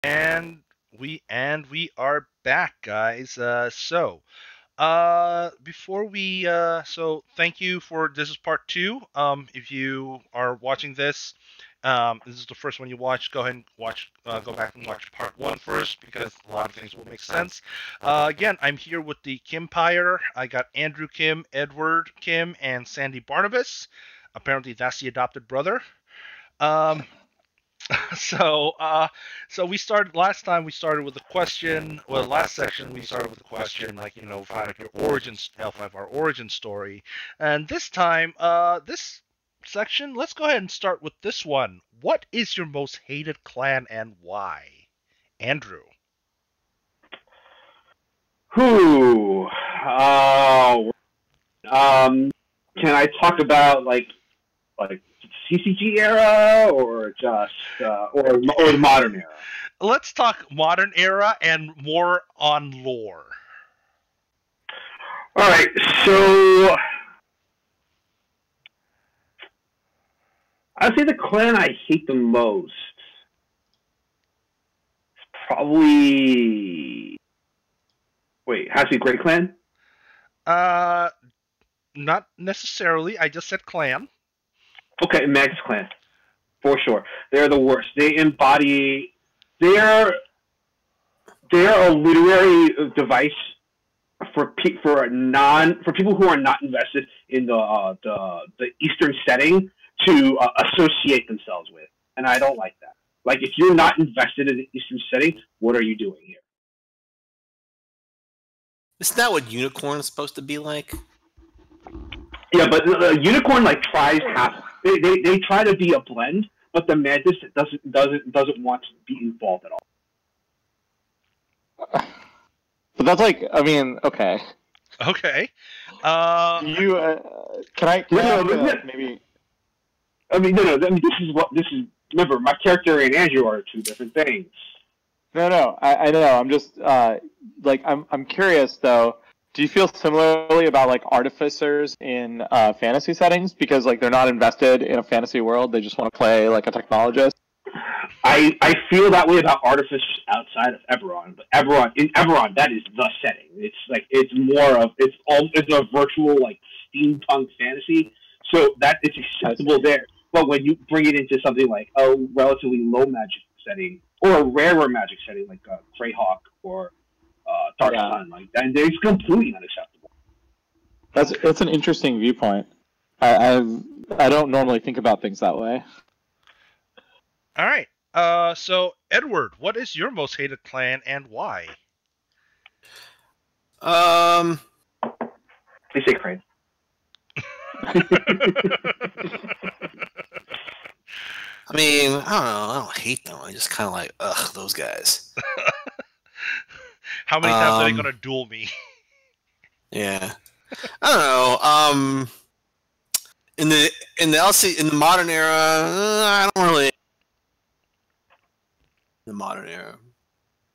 And we are back, guys. Before we so thank you for this is part two. If you are watching this, this is the first one you watch. Go ahead and go back and watch part one first because a lot of things will make sense. Again, I'm here with the Kimpire. I got Andrew Kim, Edward Kim, and Sandy Barnabas. Apparently, that's the adopted brother. Um, so, uh, so we started last time. We started with a question. Well, last section we started with a question, like find out your origins, L5R origin story. And this time, this section, let's go ahead and start with this one. What is your most hated clan and why? Andrew. Who? Can I talk about like CCG era or just or the modern era? Let's talk modern era and more on lore. All right, so I'd say the clan I hate the most is probably has to be Great Clan. Uh, Not necessarily. I just said clan. Okay, Magus Clan for sure. They're the worst. They embody. They're a literary device for people who are not invested in the Eastern setting to associate themselves with, and I don't like that. Like, if you're not invested in the Eastern setting, what are you doing here? Isn't that what Unicorn is supposed to be like? Yeah, but Unicorn tries half. They try to be a blend, but the Mantis doesn't want to be involved at all. But that's okay. Okay. You can I maybe? No. This is. Remember, my character and Andrew are two different things. No. I know. I'm just I'm curious though. Do you feel similarly about artificers in fantasy settings because they're not invested in a fantasy world? They just want to play like a technologist. I feel that way about artificers outside of Eberron, but in Eberron that is the setting. It's a virtual steampunk fantasy, so that it's acceptable there. But when you bring it into something like a relatively low magic setting or a rarer magic setting like Greyhawk or Dark Sun, and it's completely unacceptable. That's an interesting viewpoint. I don't normally think about things that way. All right. So Edward, what is your most hated clan and why? They say Crane. I mean, I don't know. I don't hate them. I just kind of like, ugh, those guys. How many times are they gonna duel me? Yeah, I don't know. In the modern era, I don't really. The modern era,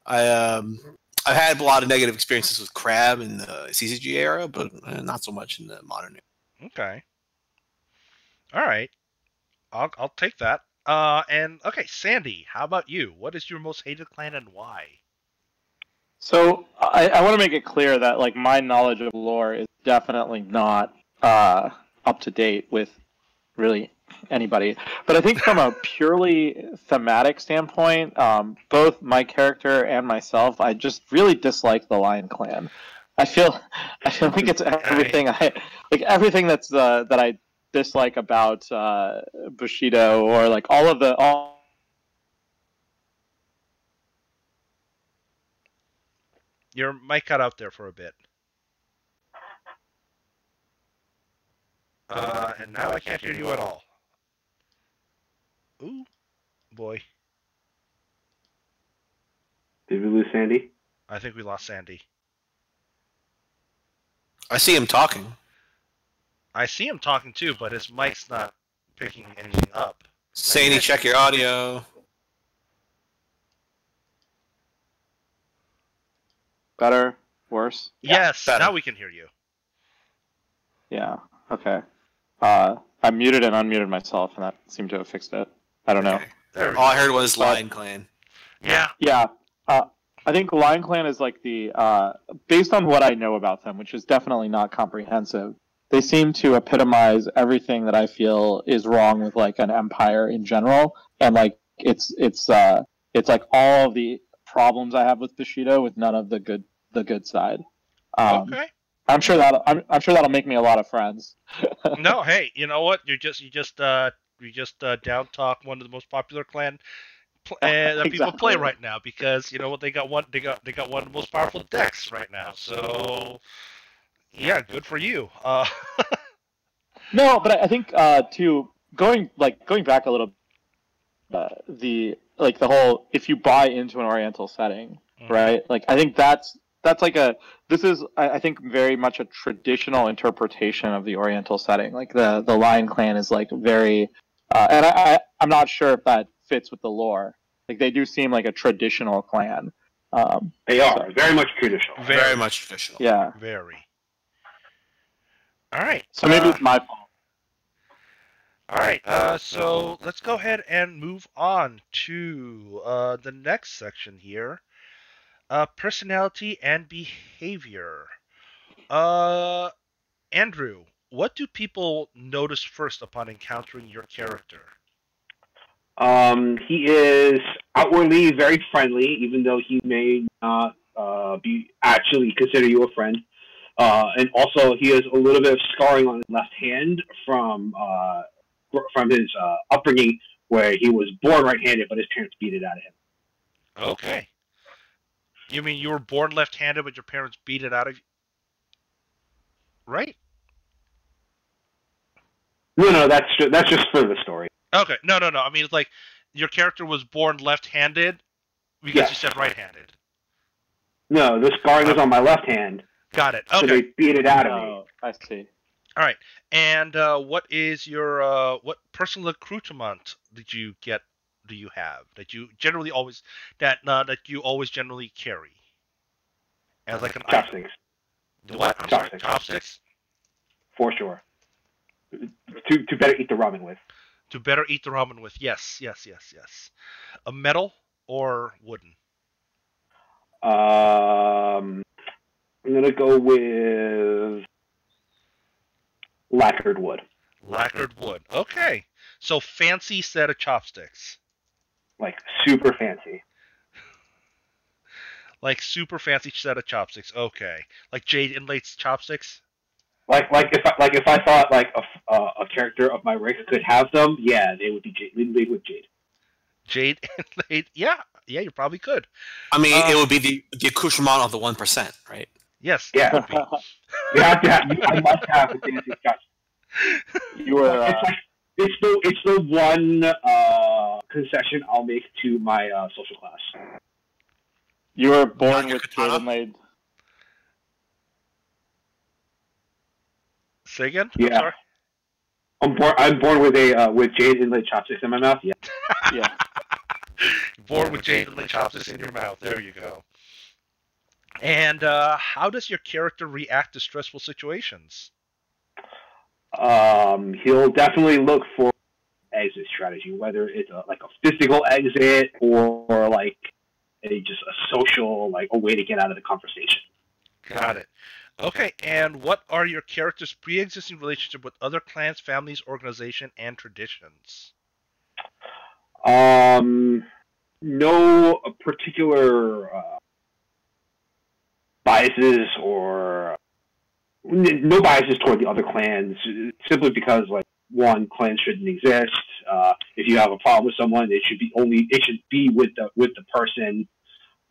I've had a lot of negative experiences with Crab in the CCG era, but not so much in the modern era. Okay. All right. I'll take that. And okay, Sandy, how about you? What is your most hated clan and why? So I want to make it clear that my knowledge of lore is definitely not up to date with really anybody. But I think from a purely thematic standpoint, both my character and myself, I just really dislike the Lion Clan. I feel like it's everything everything that's that I dislike about Bushido or all. Your mic cut out there for a bit. And now I can't hear you at all. Ooh, boy. Did we lose Sandy? I think we lost Sandy. I see him talking. I see him talking too, but his mic's not picking anything up. Sandy, check your audio. Better? Worse? Yes, better. Now we can hear you. Yeah, okay. I muted and unmuted myself, and that seemed to have fixed it. I don't know. All I heard was Lion Clan. Yeah. Yeah. I think Lion Clan is like the based on what I know about them, which is definitely not comprehensive. They seem to epitomize everything that I feel is wrong with like an empire in general, and like it's like all of the problems I have with Bushido with none of the good side. Okay. I'm sure that'll make me a lot of friends. No, hey, you know what? You just down talk one of the most popular clan that people play Exactly. right now, because you know what, they got one of the most powerful decks right now. So yeah, good for you. No, but I think too going back a little, the whole if you buy into an Oriental setting, right? Like I think that's like this is I think very much a traditional interpretation of the Oriental setting. Like the Lion Clan is like very, and I'm not sure if that fits with the lore. Like they do seem like a traditional clan. They are very much traditional. Very much traditional. Yeah. Very. All right. So maybe it's my fault. All right. So let's go ahead and move on to the next section here. Personality and behavior. Andrew, what do people notice first upon encountering your character? He is outwardly very friendly, even though he may not be actually consider you a friend. And also, he has a little bit of scarring on his left hand from his upbringing, where he was born right-handed, but his parents beat it out of him. Okay. You mean you were born left-handed, but your parents beat it out of you? Right? No, that's just for the story. Okay. No. I mean, it's like your character was born left-handed because Yes. you said right-handed. No, the scarring was on my left hand. Got it. So Okay. they beat it out of me. Oh, I see. All right. And what is your what personal accoutrement do you have that you generally always that you always generally carry as like an item? Chopsticks, What? I'm sorry, Chopsticks. chopsticks. for sure. To better eat the ramen with. To better eat the ramen with. Yes. A metal or wooden? I'm gonna go with lacquered wood. Lacquered wood. Okay. So fancy set of chopsticks. Like super fancy. Like super fancy set of chopsticks. Okay. Like jade inlaid chopsticks. Like if I thought like a character of my race could have them, yeah, they would be jade, with jade. Jade inlaid. Yeah, you probably could. I mean, it would be the accoutrement of the 1%, right? Yes. Yeah. It would be. You have to have. I must have the fancy chopsticks. You were It's the one concession I'll make to my social class. you were born Not your with katana? jade inlaid. Say again? Yeah. I'm sorry. I'm born with jade inlaid chopsticks in my mouth. Yeah. Yeah. Born with jade inlaid chopsticks in your mouth. There you go. And how does your character react to stressful situations? He'll definitely look for exit strategy, whether it's like a physical exit or like just a social, like a way to get out of the conversation. Got it. Okay, and what are your character's pre-existing relationship with other clans, families, organization, and traditions? No particular biases or no biases toward the other clans, simply because like one clan shouldn't exist. If you have a problem with someone, it should be with the person.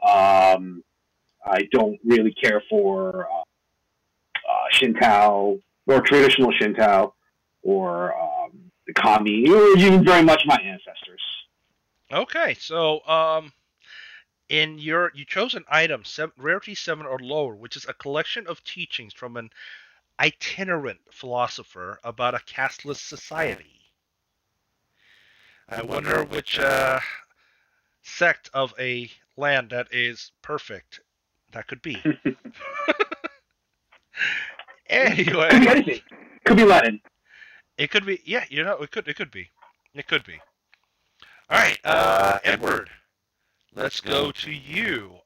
I don't really care for Shinto or traditional Shinto or the Kami, or even very much my ancestors. Okay, so you chose an item, rarity 7 or lower, which is a collection of teachings from an itinerant philosopher about a casteless society. I wonder which sect of a land that is perfect that could be. Anyway, Could be anything. Could be Latin. it could be. Yeah, it could be. It could be. All right, Edward. let's go to you.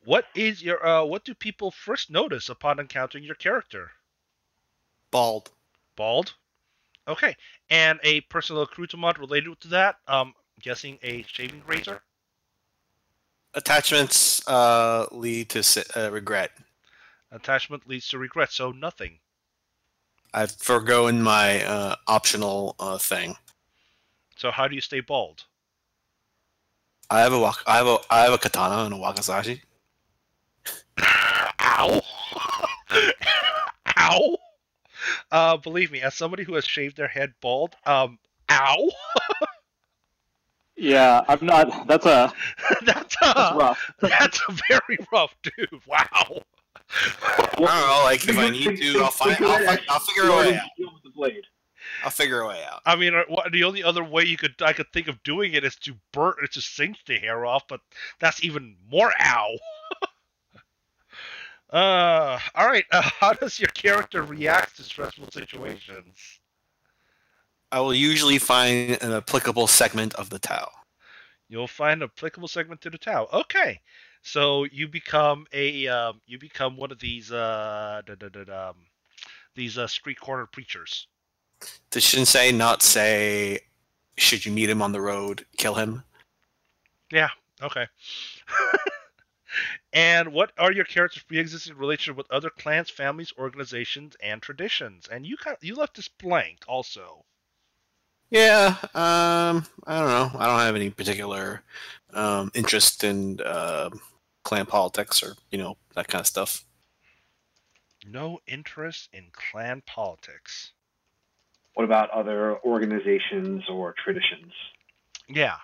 What is your what do people first notice upon encountering your character? Bald. Bald. Okay. And a personal accoutrement related to that? Guessing a shaving razor. Attachments lead to regret. Attachment leads to regret, so nothing. I've forgotten my optional thing. So how do you stay bald? I have a katana and a wakizashi. Ow! Ow! Believe me, as somebody who has shaved their head bald, ow! Yeah, I'm not. That's that's rough. That's a very rough dude. Wow. I don't know. Like if I need to, I'll figure a way out. I'll figure a way out. I mean, the only other way I could think of doing it is to singe the hair off, but that's even more ow. All right. How does your character react to stressful situations? I will usually find an applicable segment of the Tao. You'll find an applicable segment to the Tao. Okay, so you become one of these street corner preachers. Does Shinsei not say, should you meet him on the road, kill him? Yeah. Okay. And what are your character's pre-existing relationship with other clans, families, organizations, and traditions? And you left this blank also. Yeah, I don't know. I don't have any particular interest in clan politics or that kind of stuff. No interest in clan politics. What about other organizations or traditions? Yeah,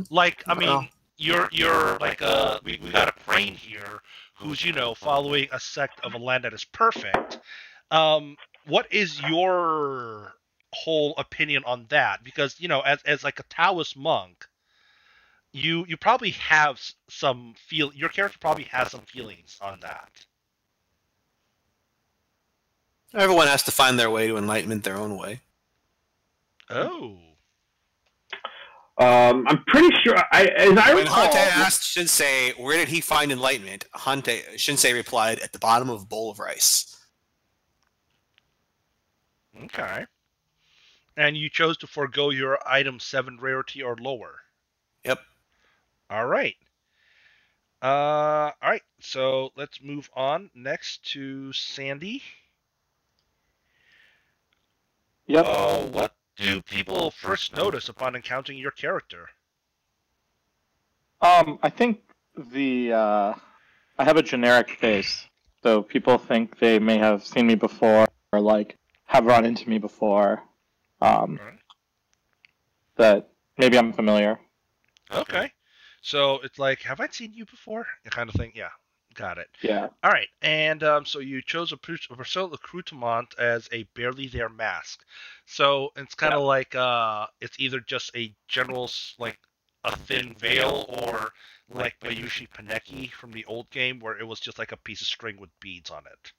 like I mean, you're like we got a crane here who's following a sect of a land that is perfect. What is your whole opinion on that? Because as like a Taoist monk, you probably have some your character probably has some feelings on that. Everyone has to find their way to enlightenment their own way. Oh. I'm pretty sure. As I when recall, Hante asked Shinsei where did he find enlightenment, Shinsei replied, "At the bottom of a bowl of rice." Okay. And you chose to forego your item 7 rarity or lower. Yep. All right. All right. So let's move on next to Sandy. Yep. What do people first notice upon encountering your character? I think I have a generic face, so people think they may have seen me before or like have run into me before. That maybe I'm familiar. Okay. So it's like, have I seen you before? That kind of thing. Yeah. Got it. Yeah. All right. And so you chose a personal accoutrement as a barely there mask. So it's kind of like it's either just a general like a thin veil or like Bayushi Paneki from the old game where it was just like a piece of string with beads on it.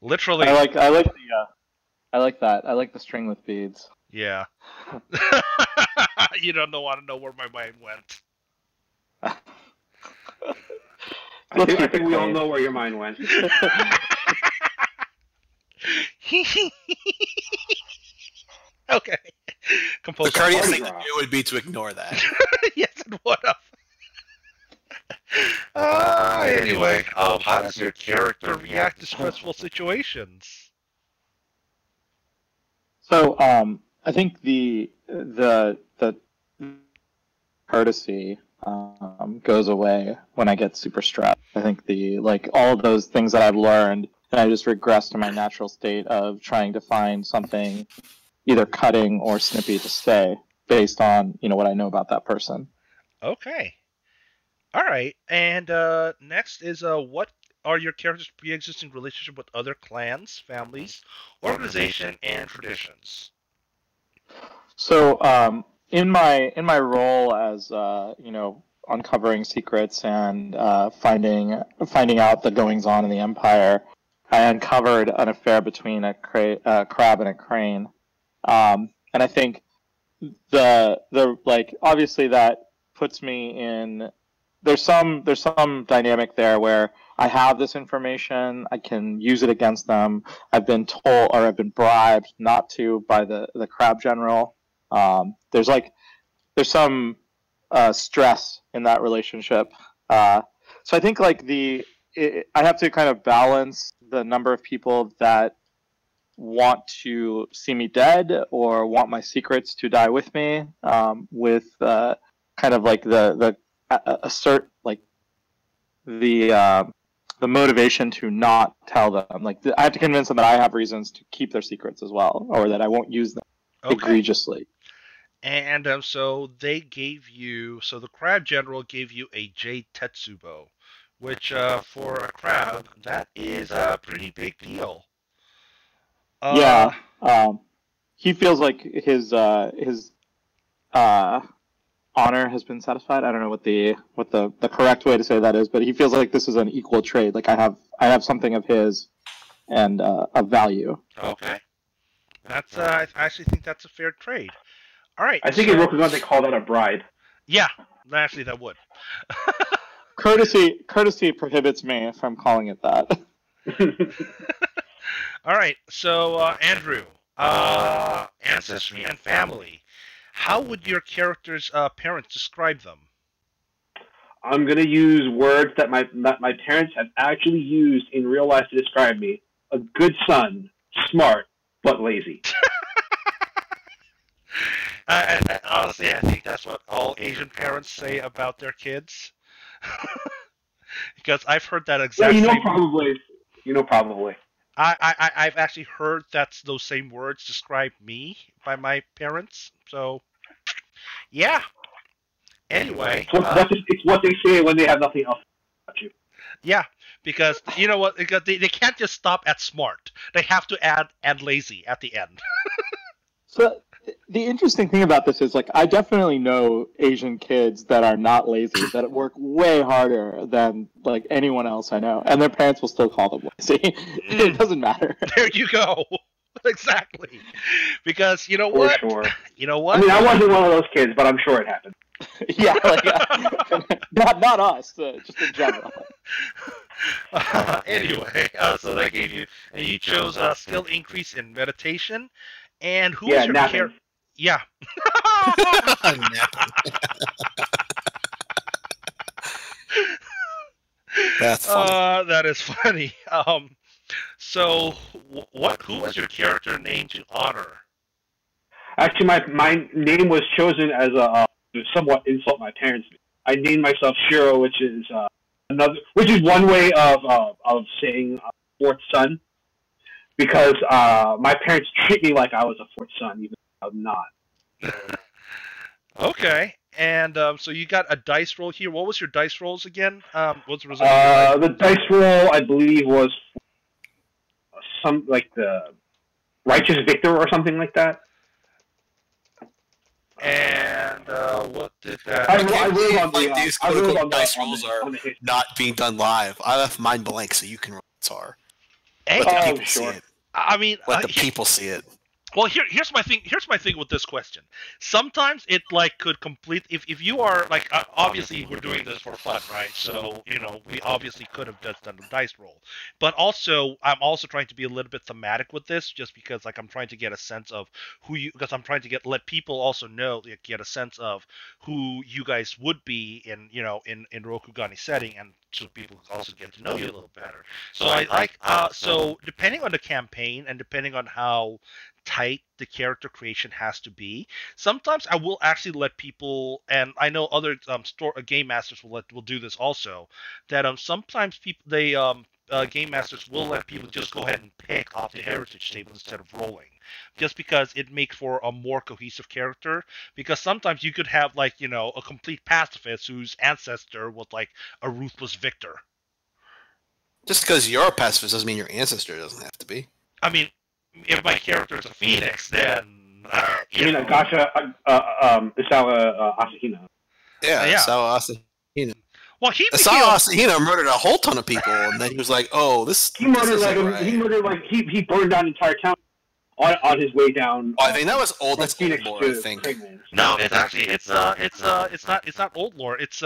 Literally. I like that. I like the string with beads. Yeah. You don't want to know where my mind went. I think we all know where your mind went. Okay. The courteous thing to do would be to ignore that. Yes, it would have. Anyway, how does your character react to stressful situations? So, I think the courtesy goes away when I get super stressed. I think all of those things that I've learned, and I just regress to my natural state of trying to find something either cutting or snippy to say based on what I know about that person. Okay. All right. And next is what are your character's pre-existing relationship with other clans, families, organization, and traditions? So, in my role as uncovering secrets and finding out the goings on in the Empire, I uncovered an affair between a crab and a crane, and I think the like obviously that puts me in. There's some dynamic there where I have this information, I can use it against them. I've been told or I've been bribed not to by the crab general. There's some stress in that relationship. So I think like I have to kind of balance the number of people that want to see me dead or want my secrets to die with me, with kind of like the assert like the motivation to not tell them. Like I have to convince them that I have reasons to keep their secrets as well, or that I won't use them egregiously. And so they gave you, so the crab general gave you a Jade Tetsubo, which for a crab, that is a pretty big deal. Yeah, he feels like his honor has been satisfied. I don't know what the correct way to say that is, but he feels like this is an equal trade. Like I have something of his and of value. Okay, that's I actually think that's a fair trade. All right. I think in Rokugan they call that a bribe. Yeah, actually that would. Courtesy prohibits me from calling it that. All right, so Andrew, ancestry and family. How would your character's parents describe them? I'm gonna use words that my parents have actually used in real life to describe me: a good son, smart but lazy. And honestly, I think that's what all Asian parents say about their kids. Because I've heard that exact Yeah, same... probably. I've actually heard those same words describe me by my parents. So, yeah. Anyway, it's what they say when they have nothing else about you. Yeah, because you know what? Because they can't just stop at smart. They have to add and lazy at the end. So the interesting thing about this is, like, I definitely know Asian kids that are not lazy, that work way harder than like anyone else I know, and their parents will still call them lazy. It doesn't matter. There you go. Exactly. Because you know what? Sure. You know what? I mean, I wasn't one of those kids, but I'm sure it happened. Yeah, like, not us, just in general. Anyway, so they gave you, and you chose skill increase in meditation. And who is your character? Yeah. That's funny. That is funny. So, who was your character named to honor? Actually, my name was chosen as a to somewhat insult my parents. I named myself Shiro, which is one way of saying fourth son, because my parents treat me like I was a fourth son, even though I'm not. Okay, and so you got a dice roll here. What was your dice rolls again? What's the result? The dice roll, I believe, was some like the Righteous Victor or something like that. And what did that? I wrote on like these quote-unquote dice rolls are on the not being done live. I left mine blank so you can roll Tsar. Hey, Let the people see it. I mean, Let the people see it. Well, here's my thing. Here's my thing with this question. Sometimes it like could complete if you are like obviously we're doing this for fun, right? So we obviously could have just done a dice roll, but also I'm also trying to be a little bit thematic with this, just because like I'm trying to get a sense of because I'm trying to let people also know, get a sense of who you guys would be in in Rokugani setting, and so people also get to know you a little better. So I like so depending on the campaign and depending on how tight the character creation has to be, sometimes I will actually let people, and I know other game masters will do this also, that sometimes game masters will let people just go ahead and pick off the heritage table instead of rolling, just because it makes for a more cohesive character. Because sometimes you could have like a complete pacifist whose ancestor was like a ruthless victor. Just because you're a pacifist doesn't mean your ancestor doesn't have to be. I mean, if my character is a phoenix, then you mean Agasha Isawa Asahina? Yeah, Isawa Asahina. Well, Isawa Asahina murdered a whole ton of people, and then he was like, "Oh, this." He murdered he burned down the entire town. on his way down. Oh, I think that was old. That's Phoenix old lore, I to think. Kinglands. No, it's actually it's not old lore. It's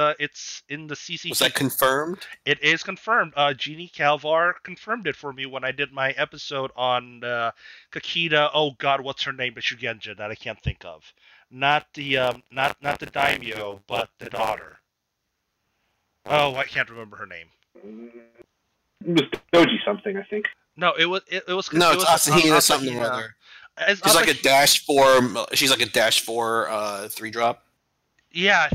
in the CCG. Was that confirmed? It is confirmed. Jeannie Calvar confirmed it for me when I did my episode on Kakita. Oh God, what's her name? Shugenja that I can't think of. Not the not the daimyo, but the daughter. Oh, I can't remember her name. It was Doji something, I think. No, it was No, it it's was Asahina something or other. She's like a -4. She's like a -4 3-drop. Yeah,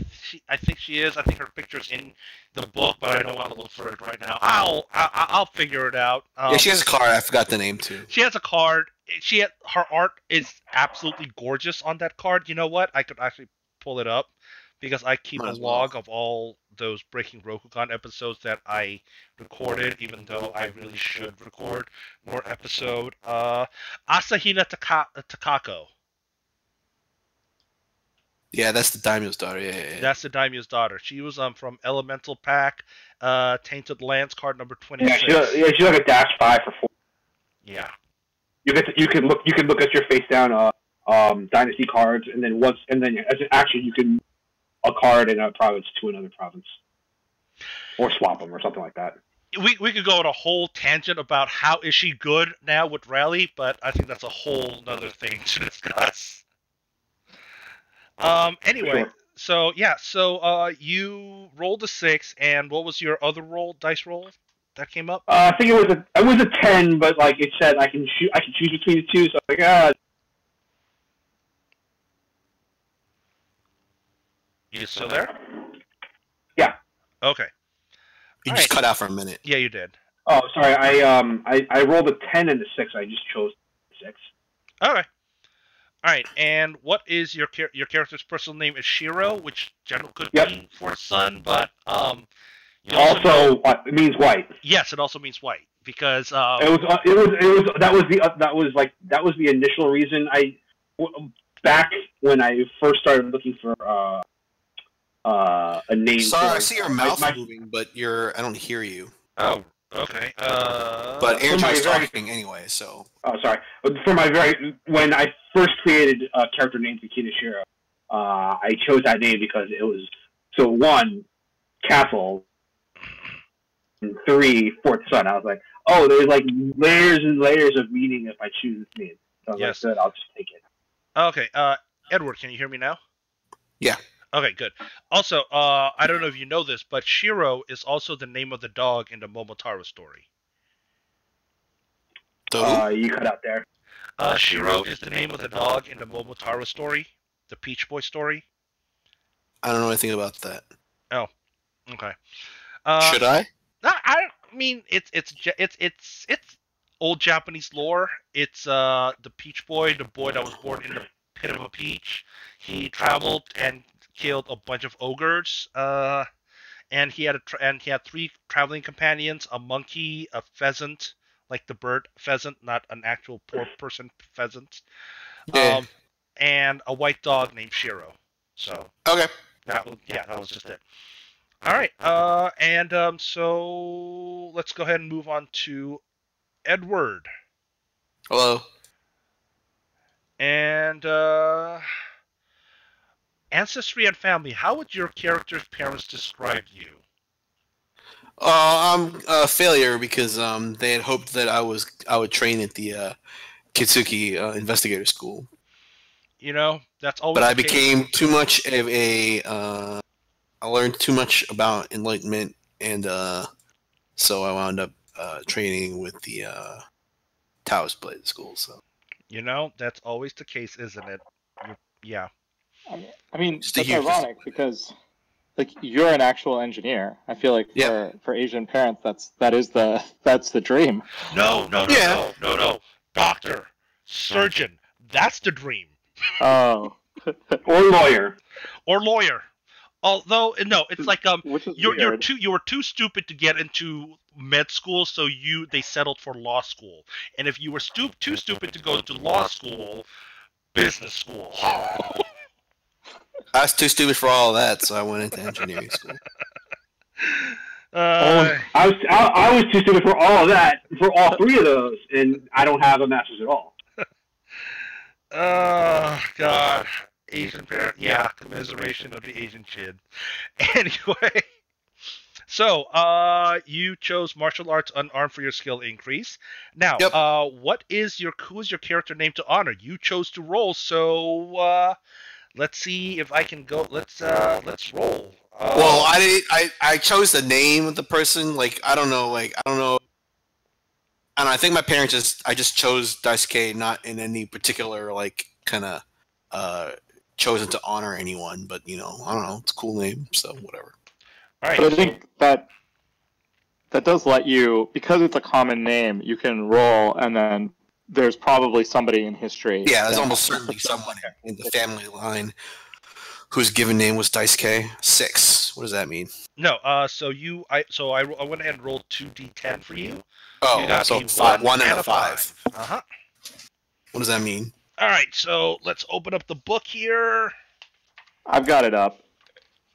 I think she is. I think her picture's in the book, but I don't want to look for it right now. I'll figure it out. Yeah, she has a card. I forgot the name too. She has a card. Her art is absolutely gorgeous on that card. You know what? I could actually pull it up because I keep a log of all those Breaking Rokugan episodes that I recorded, even though I really should record more episode. Asahina Takako. Yeah, that's the Daimyo's daughter. Yeah. That's the Daimyo's daughter. She was from Elemental Pack, Tainted Lands card number 26. Yeah, she's like a -5 for 4. Yeah. You can look at your face down dynasty cards, and then as an action you can a card in a province to another province, or swap them or something like that. We could go on a whole tangent about how is she good now with Rally, but I think that's a whole other thing to discuss. Anyway, Sure. so you rolled a 6, and what was your other dice roll that came up? I think it was a 10, but like it said, I can choose between the two. So I'm like, You still there? Yeah. Okay. You just cut out for a minute. Yeah, you did. Oh, sorry. I rolled a 10 and a 6. I just chose 6. Okay. All right. And what is your character's personal name? Is Shiro, which generally could be for sun, but also it means white. Yes, it also means white because that was the initial reason back when I first started looking for a name. Sorry, I see your mouth moving, but I don't hear you. Oh, okay. But Andrew's talking anyway, so. Oh, sorry. When I first created a character named Akita Shiro, I chose that name because it was 1, Castle, and 3, Fourth Sun. I was like, oh, there's like layers and layers of meaning if I choose this name. So I was like, good, I'll just take it. Okay, Edward, can you hear me now? Yeah. Okay, good. Also, I don't know if you know this, but Shiro is also the name of the dog in the Momotaro story. You cut out there. Shiro is the name of the dog in the Momotaro story, the Peach Boy story. I don't know anything about that. Oh, okay. Should I? I mean, it's old Japanese lore. It's the Peach Boy, the boy that was born in the pit of a peach. He traveled and killed a bunch of ogres. And he had 3 traveling companions: a monkey, a pheasant, like the bird pheasant, not an actual poor person pheasant, and a white dog named Shiro. So okay, that was just it. All right, so let's go ahead and move on to Edward. Hello. And ancestry and family. How would your character's parents describe you? I'm a failure because they had hoped that I would train at the Kitsuki Investigator School. You know, that's always. But I became too much of a. I learned too much about enlightenment, and so I wound up training with the Taoist Blade School. So. You know, that's always the case, isn't it? Yeah. I mean, it's ironic because, like, you're an actual engineer. I feel like for Asian parents, that's the dream. No. Doctor, surgeon, that's the dream. Oh. Or lawyer. Although no, it's like you were too stupid to get into med school, so they settled for law school. And if you were too stupid to go to law school, business school. I was too stupid for all of that, so I went into engineering school. I was too stupid for all of that, for all 3 of those, and I don't have a master's at all. Oh God, Asian parent. Yeah, commiseration of the Asian kid. Anyway, so you chose martial arts unarmed for your skill increase. Now, Yep. who is your character name to honor? You chose to roll, so let's see if I can go. Let's roll. Well, I chose the name of the person. Like I don't know. I think my parents I just chose Daisuke, not in any particular like kind of chosen to honor anyone. But I don't know. It's a cool name, so whatever. All right. But I think that does let you, because it's a common name, you can roll, and then there's probably somebody in history. Yeah, there's almost certainly someone in the family line whose given name was Daisuke. 6. What does that mean? No. I went ahead and rolled 2d10 for you. Oh, You got so a 1 and a 5. Uh-huh. What does that mean? All right, so let's open up the book here. I've got it up.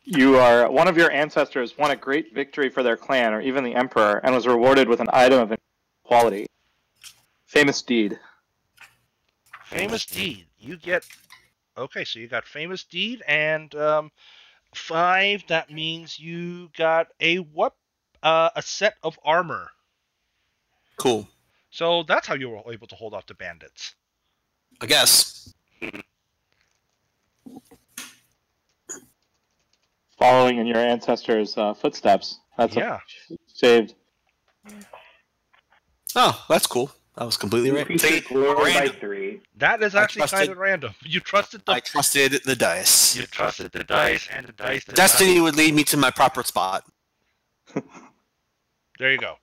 One of your ancestors won a great victory for their clan, or even the emperor, and was rewarded with an item of quality. Famous deed. Famous deed. You get. Okay, so you got famous deed and 5. That means you got a set of armor. Cool. So that's how you were able to hold off the bandits. I guess. Following in your ancestors' footsteps. That's saved. Oh, that's cool. That was completely by 3. That is actually kind of random. You trusted I trusted the dice. You trusted the dice, and the dice. Destiny would lead me to my proper spot. There you go.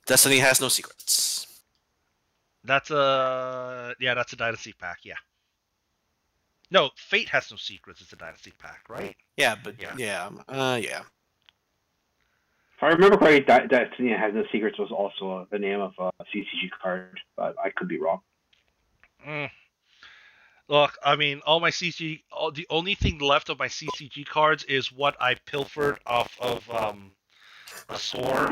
Destiny has no secrets. That's a dynasty pack. Yeah. No, Fate has no secrets. It's a dynasty pack, right? Yeah, but yeah. If I remember correctly, Destiny Has No Secrets was also the name of a CCG card, but I could be wrong. Look, I mean, the only thing left of my CCG cards is what I pilfered off of a store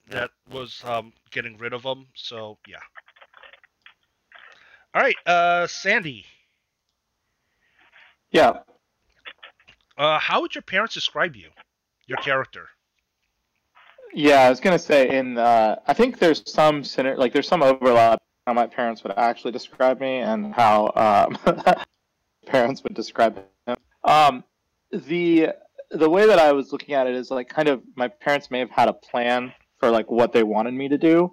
that was getting rid of them. So yeah. All right, Sandy. Yeah. How would your parents describe you, your character? Yeah, I was gonna say I think there's some there's some overlap how my parents would actually describe me and how parents would describe him. The way that I was looking at it is like kind of my parents may have had a plan for like what they wanted me to do,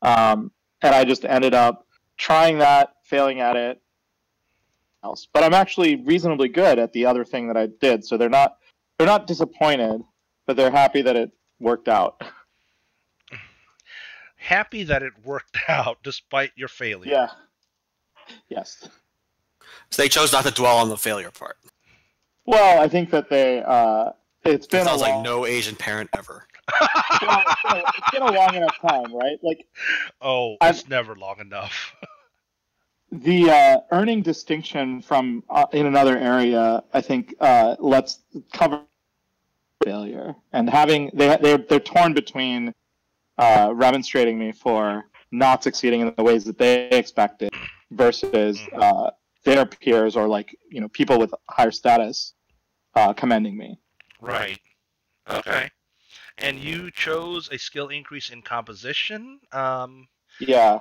and I just ended up trying that, failing at it. But I'm actually reasonably good at the other thing that I did, so they're not disappointed, but they're happy that it worked out. Happy that it worked out despite your failure. Yeah. Yes. So they chose not to dwell on the failure part. Well, I think that it's been sounds like no Asian parent ever. Well, it's been a long enough time, right? Like, it's never long enough. The earning distinction from in another area, I think, lets cover failure, and they're torn between remonstrating me for not succeeding in the ways that they expected versus their peers or people with higher status commending me. Right. Okay. And you chose a skill increase in composition. Yeah.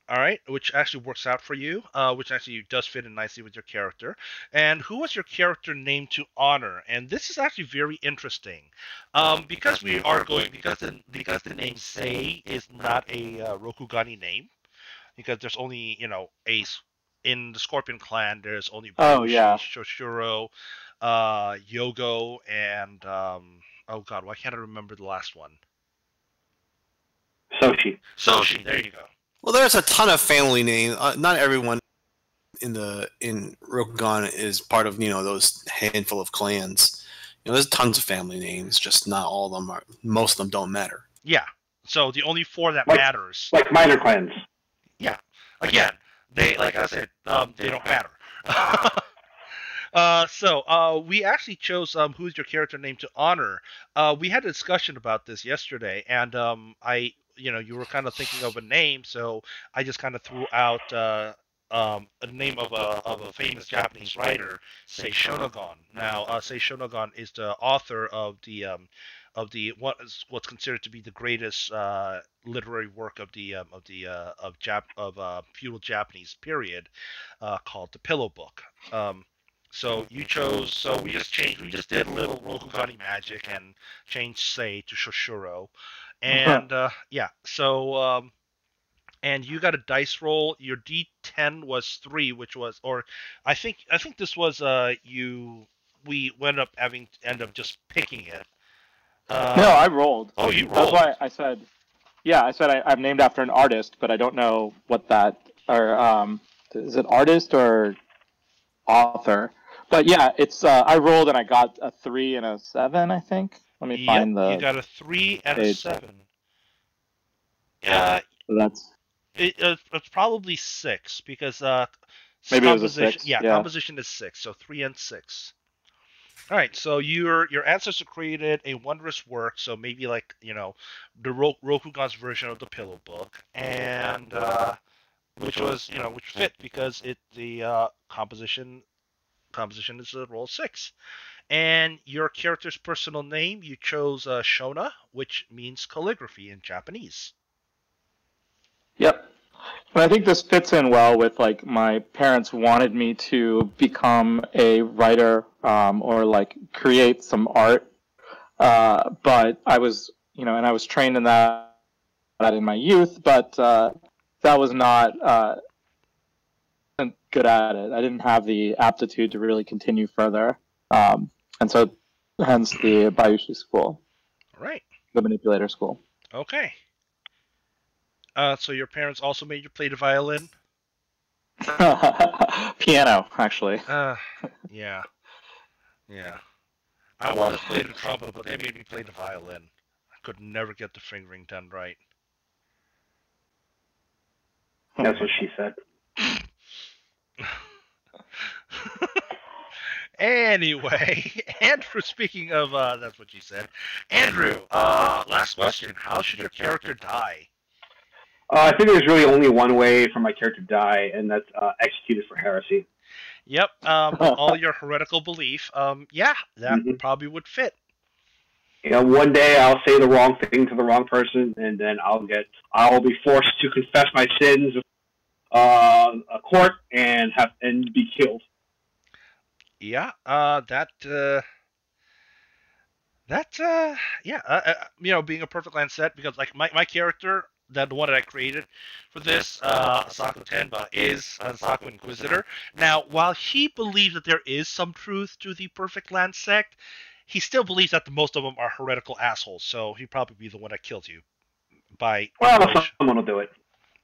All right, which actually works out for you, which actually does fit in nicely with your character. And who was your character named to honor? And this is actually very interesting, because the name Sei is not a Rokugani name, because there's only Ace in the Scorpion clan. There's only Shoshuro, Yogo, and oh god, why can't I remember the last one? Soshi. There you go. Well, there's a ton of family names. Not everyone in Rokugan is part of those handful of clans. There's tons of family names. Just not all of them are. Most of them don't matter. Yeah. So the only 4 that matters, like minor clans. Yeah. Again, they like I said, they don't matter. So we actually chose who's your character name to honor. We had a discussion about this yesterday, and you were kind of thinking of a name, so I just kind of threw out a name of a famous Japanese writer, Sei Shonagon. Now, Sei Shonagon is the author of the what's considered to be the greatest literary work of the feudal Japanese period, called the Pillow Book. So you chose. So we just did a little Rokugani magic and changed Sei to Shoshuro, and yeah. So and you got a dice roll. Your D10 was 3, which was, or I think this was we end up just picking it. No, I rolled. Oh, you rolled. That's why I said, yeah, I said I'm named after an artist, but I don't know what that, or is it artist or author? But yeah, it's I rolled and I got a 3 and a 7, I think. Let me find the. You got a 3 and page. a 7. Yeah. That's. It's probably 6 because Maybe it was a 6. Yeah, composition is 6, so 3 and 6. All right, so your ancestor created a wondrous work, so maybe like the Rokugan's version of the Pillow Book, and which fit because the composition is a roll 6, and your character's personal name you chose Shona, which means calligraphy in Japanese. Yep. But I think this fits in well with like my parents wanted me to become a writer or like create some art, but I was and I was trained in that in my youth, but that was not good at it. I didn't have the aptitude to really continue further, and so hence the Bayushi school, right? The manipulator school. Okay. So your parents also made you play the violin? Piano, actually. Yeah. I wanted to play the trumpet, but they made me play the violin. I could never get the fingering done right. That's what she said. Anyway, Andrew, speaking of that's what she said. Andrew, last question. How should your character die? I think there's really only one way for my character to die, and that's executed for heresy. Yep, with all your heretical belief, yeah, that probably would fit. One day I'll say the wrong thing to the wrong person, and then I'll be forced to confess my sins, a court, and be killed. Yeah, being a perfect land set, because like my character, the one that I created for this, Asako Tenba, is an Asako Inquisitor. Now, while he believes that there is some truth to the Perfect Land sect, he still believes that most of them are heretical assholes, so he'd probably be the one that kills you. Someone will do it.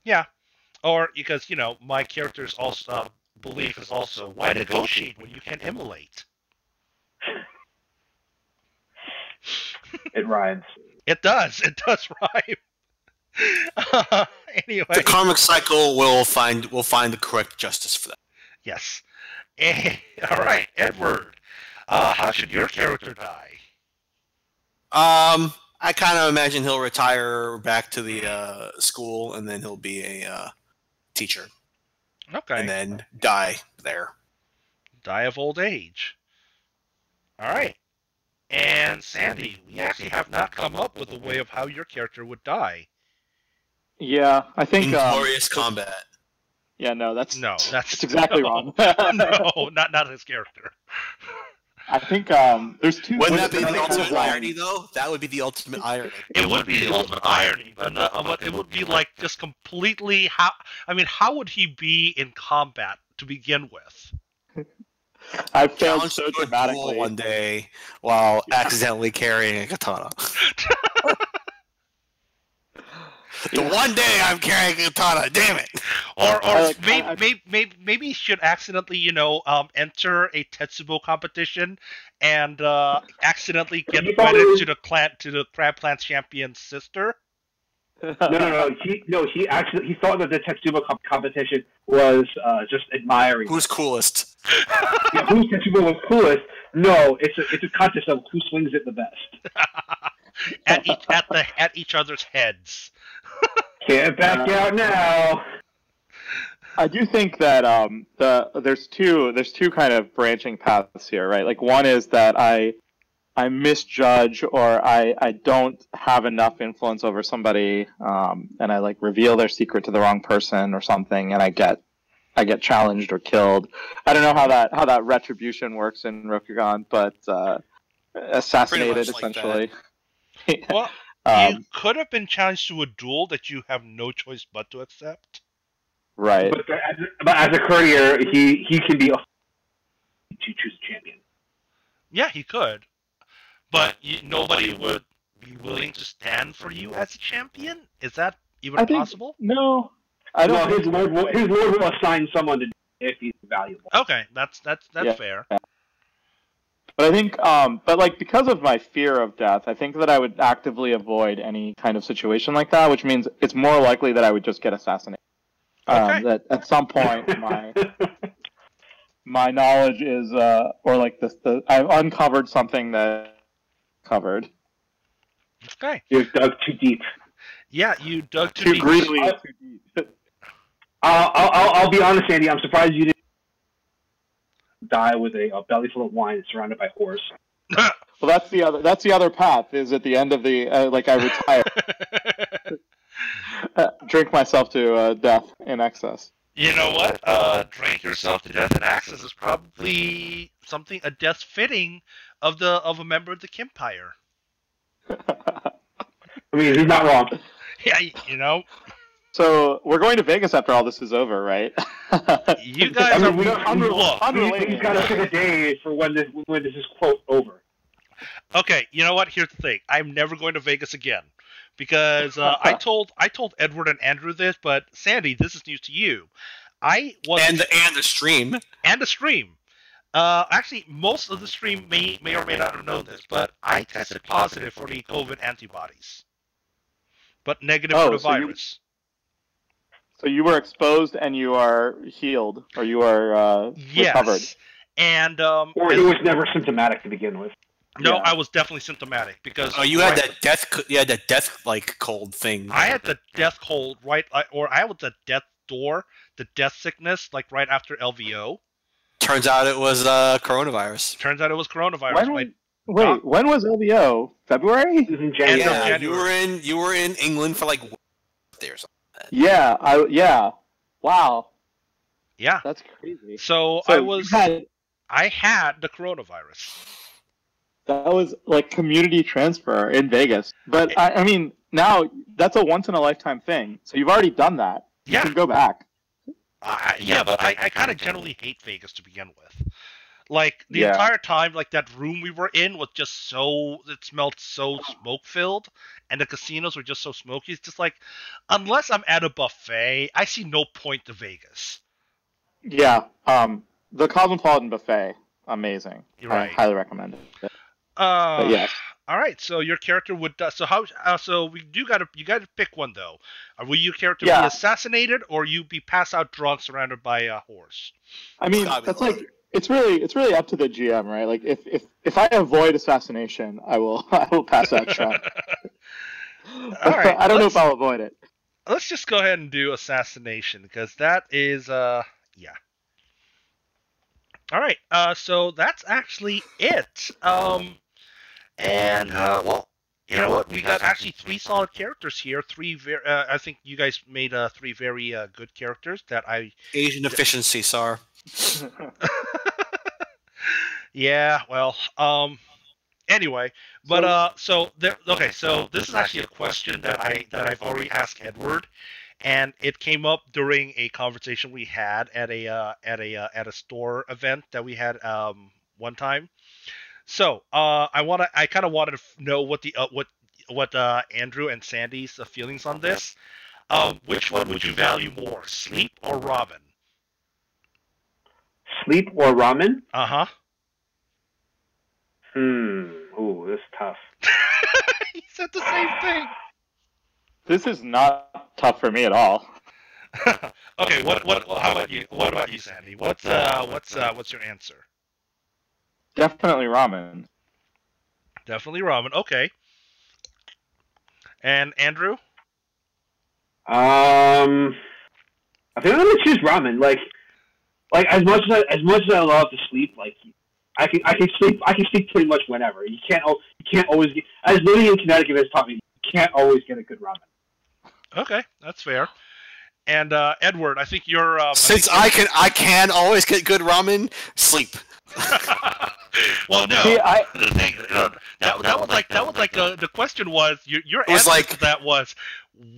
Yeah. Or, because, my character's also belief is also, why negotiate when you can immolate? It rhymes. It does rhyme. Anyway, the karmic cycle will find the correct justice for that. Yes. All right, Edward. How should your character die? I kind of imagine he'll retire back to the school, and then he'll be a teacher. Okay. And then die there. Die of old age. All right. And Sandy, we actually have not come up with a way of how your character would die. Yeah, I think glorious combat. Yeah, that's exactly wrong. No, not his character. I think there's two. Wouldn't that be the ultimate irony, though? That would be the ultimate irony. It would be the ultimate irony, but it would be like just completely. How would he be in combat to begin with? I failed so dramatically one day while accidentally carrying a katana. The one day I'm carrying a katana, damn it! Maybe he should accidentally, enter a Tetsubo competition and accidentally get wedded to the crab plant champion's sister. No. He thought that the Tetsubo competition was just admiring. Who's coolest? Yeah, whose Tetsubo was coolest? No, it's a contest of who swings it the best. at each other's heads. Can't back out now. I do think that there's two kind of branching paths here, right? Like one is that I misjudge or I don't have enough influence over somebody, and I like reveal their secret to the wrong person or something, and I get challenged or killed. I don't know how that retribution works in Rokugan, but assassinated like essentially. Well, you could have been challenged to a duel that you have no choice but to accept. Right. But as a courier, he can be to choose a champion. Yeah, he could, but nobody would be willing to stand for you as a champion. Is that even possible? No, I don't. Well, his lord will assign someone to if he's valuable. Okay, that's fair. Yeah. But I think, but like because of my fear of death, I think that I would actively avoid any kind of situation like that, which means it's more likely that I would just get assassinated. Okay. That at some point my knowledge is, or like I've uncovered something that covered. Okay. You've dug too deep. Yeah, you dug too deep. Greedily too deep. I'll be honest, Andy. I'm surprised you didn't die with a belly full of wine surrounded by whores. Well, that's the other path. Is at the end of the like I retire, drink myself to death in excess. You know what? Drink yourself to death in excess is probably a death fitting of a member of the Kimpire. I mean, he's not wrong. Yeah, you know. So we're going to Vegas after all this is over, right? You guys are We've got to pick a day for when this is quote over. Okay, you know what? Here's the thing. I'm never going to Vegas again because I told Edward and Andrew this, but Sandy, this is news to you. I was and the stream. Actually, most of the stream may or may not have known this, but I tested positive for the COVID antibodies, but negative for the virus. So you were exposed and you are healed, or you are recovered. And or it was never symptomatic to begin with. No, yeah. I was definitely symptomatic because. Oh, you had that death like cold thing. I had the death cold or I was the death door, the death sickness like right after LVO. Turns out it was coronavirus. When was LVO? February? In January. Yeah, January. you were in England for like a day or something. Yeah, wow. Yeah. That's crazy. So I had the coronavirus. That was like community transfer in Vegas. But I mean, now that's a once in a lifetime thing. So you've already done that. You can go back. Yeah, but I kind of generally hate Vegas to begin with. Like the entire time, like that room we were in was just it smelled so smoke filled, and the casinos were just so smoky. It's just like, unless I'm at a buffet, I see no point to Vegas. Yeah, the Cosmopolitan buffet, amazing. You're right. I highly recommend it. But yes. All right, so your character would. So you got to pick one though. Will your character be assassinated, or you be passed out drunk, surrounded by a horse? I mean, that's like. It's really up to the GM, right? Like if I avoid assassination, I will pass out drunk. All right, I don't know if I'll avoid it. Let's just go ahead and do assassination because that is yeah. All right, so that's actually it. Well, you know what? We got actually 3 solid characters here. I think you guys made 3 very good characters that Asian efficiency, Sar. Yeah, well, anyway, but so this is actually a question that I've already asked Edward, and it came up during a conversation we had at a store event that we had one time. So I kind of wanted to know what Andrew and Sandy's feelings on this. Which one would you value more, sleep or ramen? Sleep or ramen? Uh-huh. Ooh, this is tough. He said the same thing. This is not tough for me at all. Okay, how about you? What about you, Sandy? What's your answer? Definitely ramen. Definitely ramen. Okay. And Andrew? I think I'm gonna choose ramen. Like as much as I love to sleep, like I can sleep pretty much whenever. You can't always get, as living in Connecticut has taught me, you can't always get a good ramen. Okay, that's fair. And Edward, I think you're. Since I can always get good ramen, sleep. Well, no. See, The thing, that was like the question was your was answer like- to that was,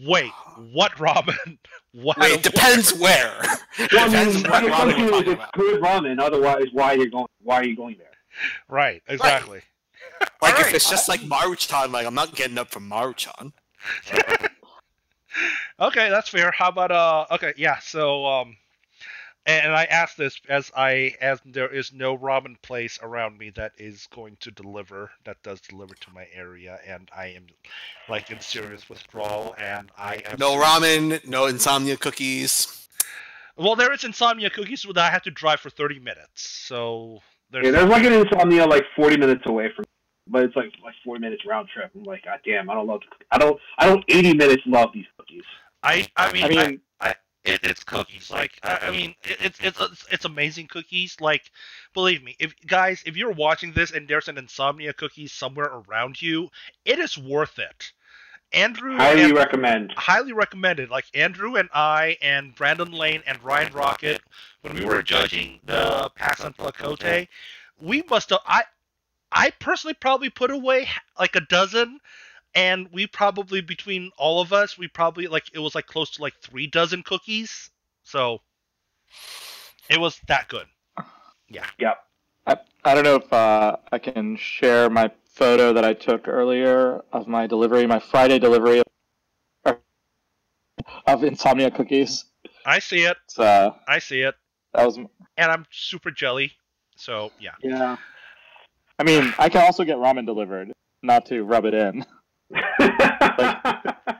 wait, what ramen? Why? Wait, depends where. Well, Depends what ramen we're talking it's about. good ramen. Otherwise, why are you going there? Right, exactly. Like Alright. if it's just like Maruchan, like I'm not getting up from Maruchan. Okay, that's fair. How about okay, yeah. So and I ask this as there is no ramen place around me that does deliver to my area, and I am like in serious withdrawal, and I am No ramen, no insomnia cookies. Well, there is insomnia cookies that I have to drive for 30 minutes, so Yeah, there's like an insomnia like 40 minutes away from, but it's like 40 minutes round trip. I'm like, God damn, I don't 80 minutes love these cookies. I mean, it's cookies. Like, I mean, it's amazing cookies. Like, believe me, if you're watching this and there's an insomnia cookie somewhere around you, it is worth it. Andrew Highly recommend. Highly recommended. Like Andrew and I and Brandon Lane and Ryan Rocket, when we were judging the Pax on Placote, we must have. I personally probably put away like a dozen. And we probably, between all of us, it was like close to like 3 dozen cookies. So, it was that good. Yeah. Yep. I don't know if I can share my photo that I took earlier of my Friday delivery of insomnia cookies. I see it. I see it. That was. And I'm super jelly. So, yeah. Yeah. I mean, I can also get ramen delivered, not to rub it in.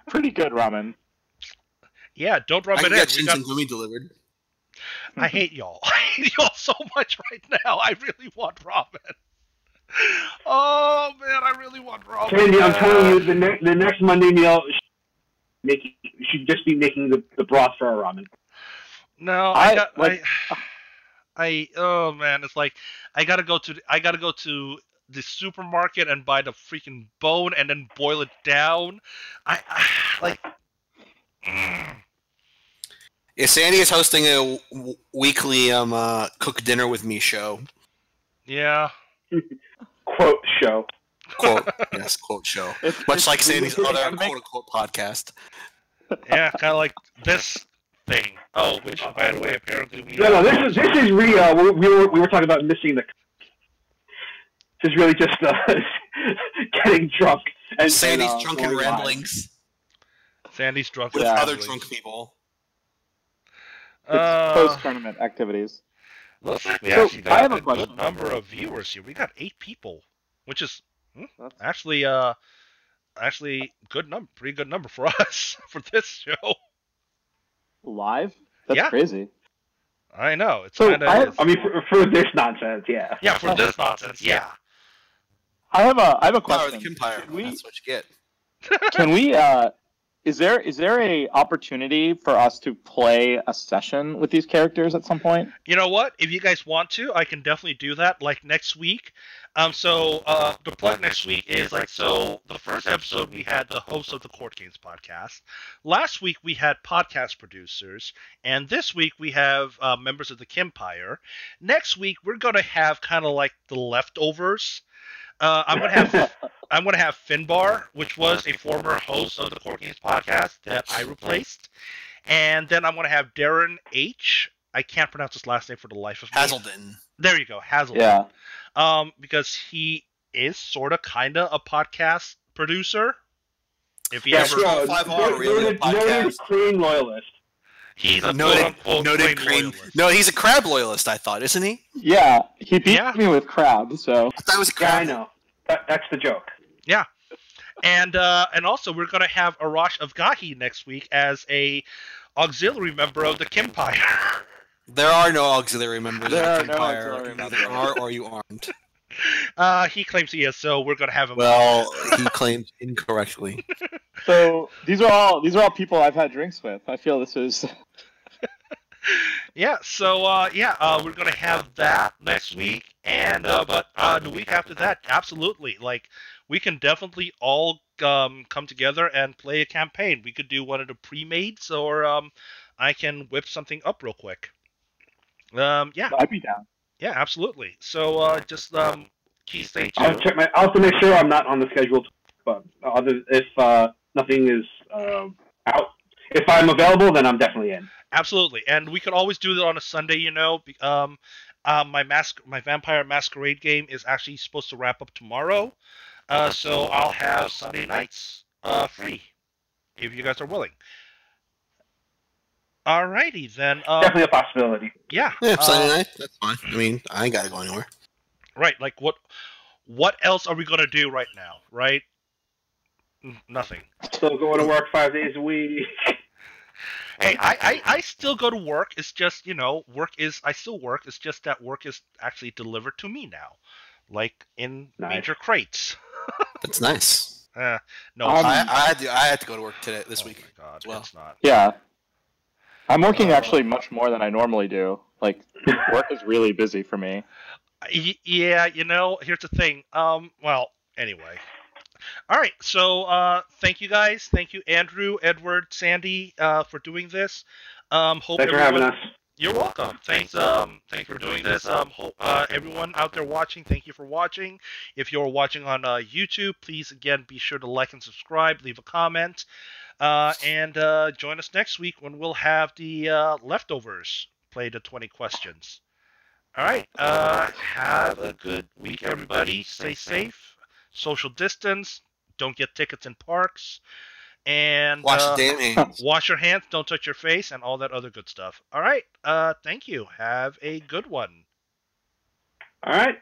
Pretty good ramen. Yeah, don't rub I it can in. get Shinsengumi delivered. I hate y'all. I hate y'all so much right now. I really want ramen. Oh man, I really want ramen. Sandy, I'm telling you, the next Monday meal should just be making the broth for our ramen. No, oh man, it's like I gotta go to the supermarket and buy the freaking bone and then boil it down. I like. Yeah, Sandy is hosting a weekly cook dinner with me show. Yeah. Quote show. Quote, yes, quote show. Much like Sandy's other quote-unquote podcast. Yeah, kind of like this thing. Oh, which, by the way, apparently we... No, this is real. We were talking about missing the... This is really just getting drunk. And Sandy's drunken going ramblings Sandy's drunk with ramblings. other drunk people. It's post-tournament activities. Looks like we So, actually I have got a a question. good number of viewers here. We got 8 people, which is That's- actually good number, pretty good number for us for this show. Live? That's Yeah. crazy. I know it's So, kind I of. have- I mean, for this nonsense, yeah. Yeah, for this nonsense, yeah. I have a Power of the question. Kimpire. Can we- That's what you get. Can we? Is there a opportunity for us to play a session with these characters at some point? You know what? If you guys want to, I can definitely do that. Like next week. The plug next week is the first episode we had the hosts of the Court Games podcast. Last week we had podcast producers, and this week we have members of the Kimpire. Next week we're gonna have kind of like the leftovers. I'm gonna have Finbar, which was a former host of the Court Games podcast that I replaced, and then I'm gonna have Darren H. I can't pronounce his last name for the life of me. Hazelden. There you go, Hazelden. Yeah. Because he is sort of kind of a podcast producer. If he Yeah, ever, sure. 5R radio Noted podcast. Crane loyalist. he's a Noted quote-unquote crane. loyalist. No, he's a crab loyalist, I thought, isn't he? Yeah. He beat Yeah. me with crab. So I thought it was a Yeah, crab. I know. That's the joke. And also we're gonna have Arash Avgahi next week as a auxiliary member of the Kimpire. There are no auxiliary members There of are no Kimpire. auxiliary You members. either are or you aren't. He claims he is, so we're gonna have him. Well, he claimed incorrectly. these are all people I've had drinks with. I feel this is Yeah, so we're gonna have that next week, and but the week after that, absolutely, like we can definitely all come together and play a campaign. We could do one of the pre-mades, or I can whip something up real quick. Yeah, I'd be down. yeah, absolutely. So just key stay I'll tuned. check my. I'll have to make sure I'm not on the schedule. But other if nothing is out, if I'm available, then I'm definitely in. Absolutely, and we could always do it on a Sunday. My Vampire Masquerade game is actually supposed to wrap up tomorrow. So I'll have Sunday nights free if you guys are willing. Alrighty then. Definitely a possibility. Yeah. Yeah, Sunday night. That's fine. I mean, I ain't gotta go anywhere. Right. Like what else are we gonna do right now? Right. Nothing. Still going to work 5 days a week. Hey, I still go to work. It's just I still work. It's just that work is actually delivered to me now, like in Nice. major crates. That's nice. No, I had to go to work this oh week. my God, as well. it's not. Yeah. I'm working actually much more than I normally do. Like, work is really busy for me. Yeah, here's the thing. Well, anyway. All right, so thank you guys. Thank you, Andrew, Edward, Sandy, for doing this. Hope Thanks for having us. You're welcome. Thanks for doing this. Hope everyone out there watching, thank you for watching. If you're watching on YouTube, please again be sure to like and subscribe, leave a comment, and join us next week when we'll have the leftovers play the 20 questions. All right. Have a good week, everybody. Stay safe. Social distance. Don't get tickets in parks. And Wash the damn hands. wash your hands. Don't touch your face, and all that other good stuff. All right. Thank you. Have a good one. All right.